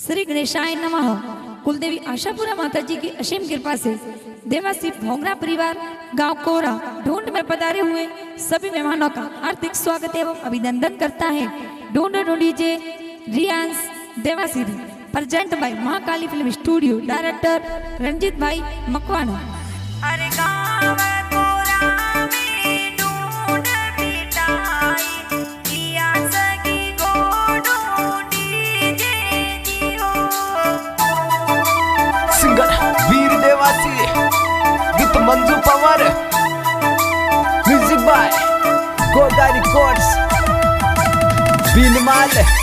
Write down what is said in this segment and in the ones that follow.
श्री गणेशाय नमः। कुलदेवी आशापुरा माता जी की असीम कृपा से देवासी भोंगरा परिवार गांव कोरा ढूंढ में पधारे हुए सभी मेहमानों का हार्दिक स्वागत एवं अभिनंदन करता है। ढूंढ ढूंढीजे रियांस Devasi present by Mahakali film studio, director Ranjit भाई मकवाना। अरे गाँव कोरा में ढूंढ बिटाई, किया सगी को ढूंढी जे जियो। सिंगर वीर देवासी, गीत Manju Pawar, music by Goda records, Bhinmal.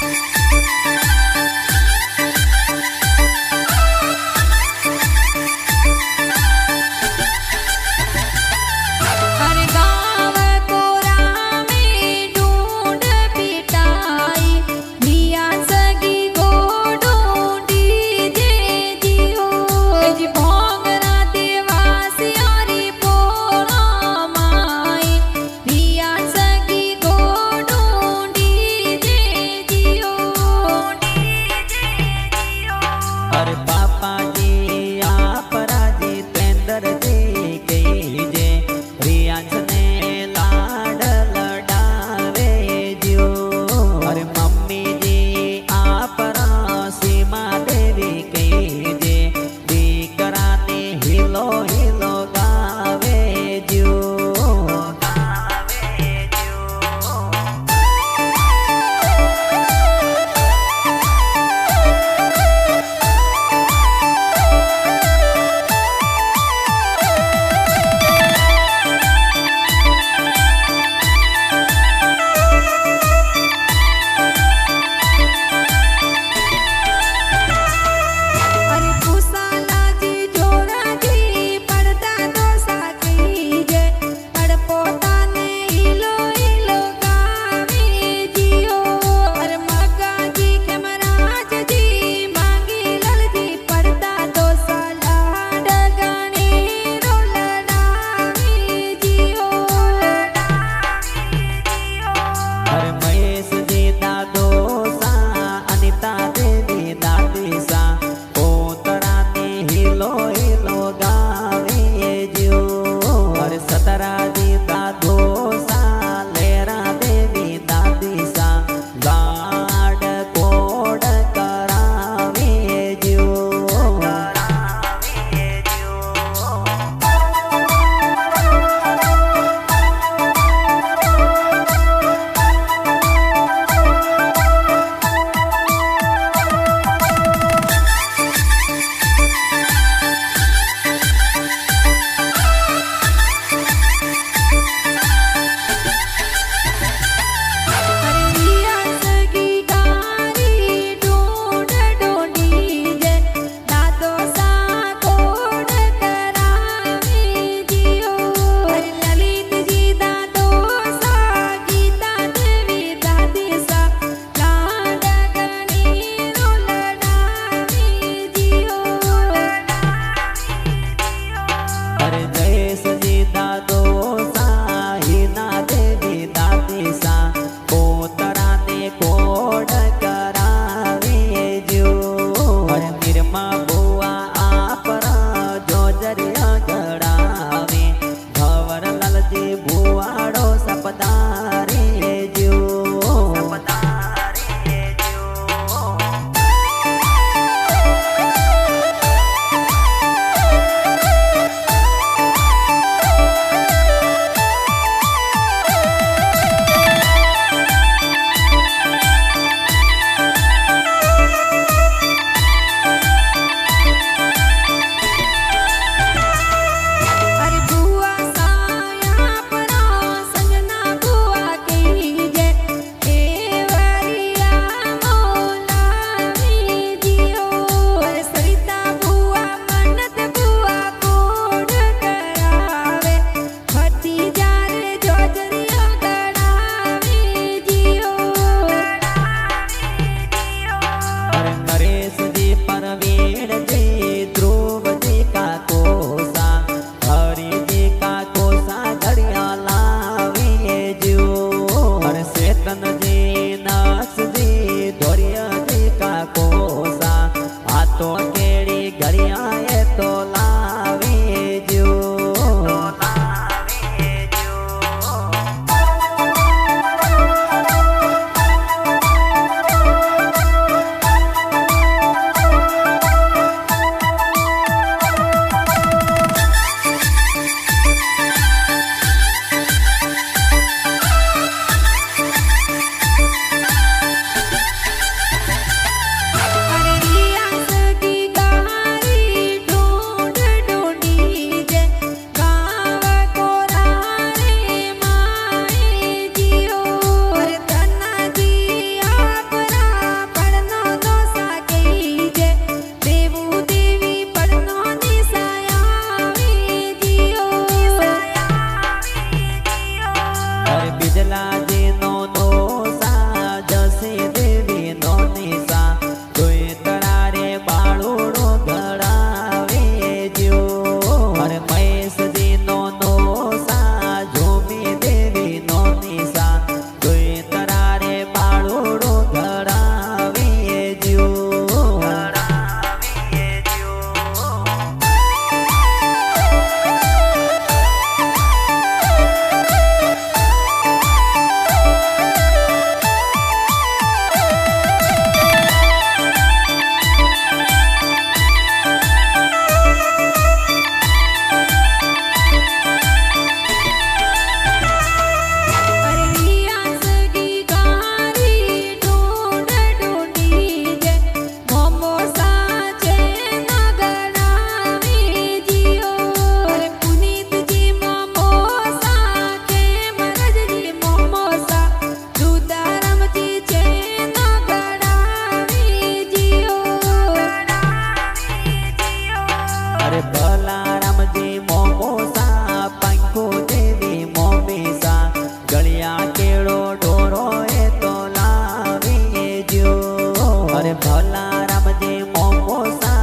Bhola Ram ji मोमोसा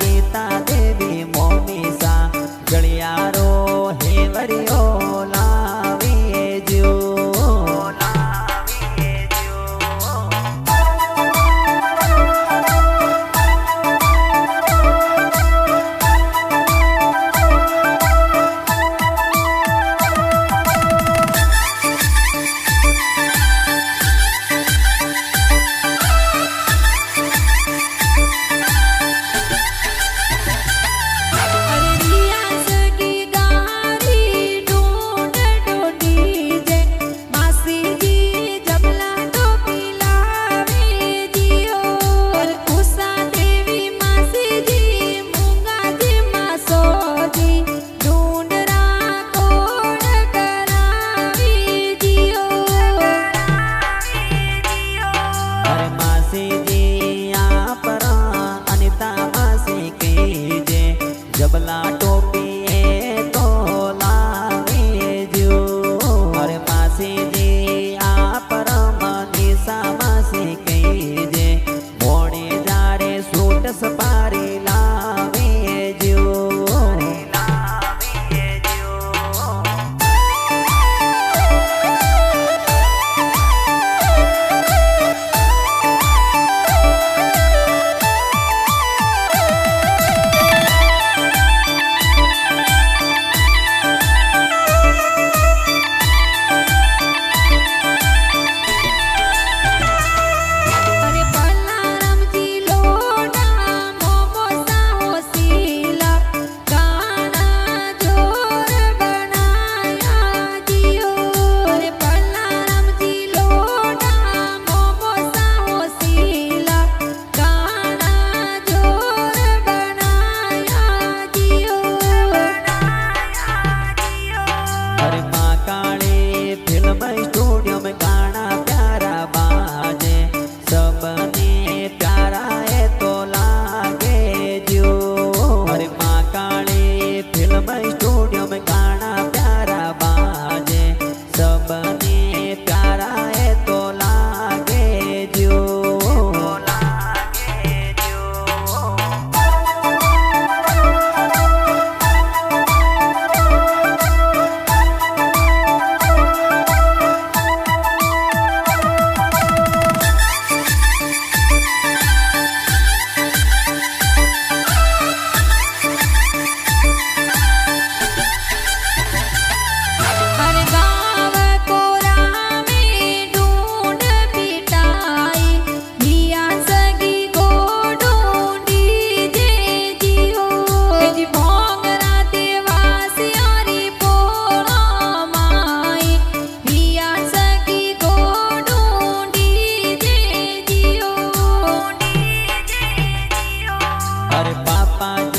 गीता देवी मोमीसा गलियारो हेवरियो लावे जो जबला टोपी तो लावे जो अरे मासी जी आप मनीषा मासी कहीजे मोड़े जाड़े सूट सपारी लावे जो स्टूडियो में गाना प्यारा बाजे सबने प्यारा है तो लागे जो अरे माँ काली फिल्म स्टूडियो में गाना प्यारा बाजे सबने प्यारा है तो लागे जो पापा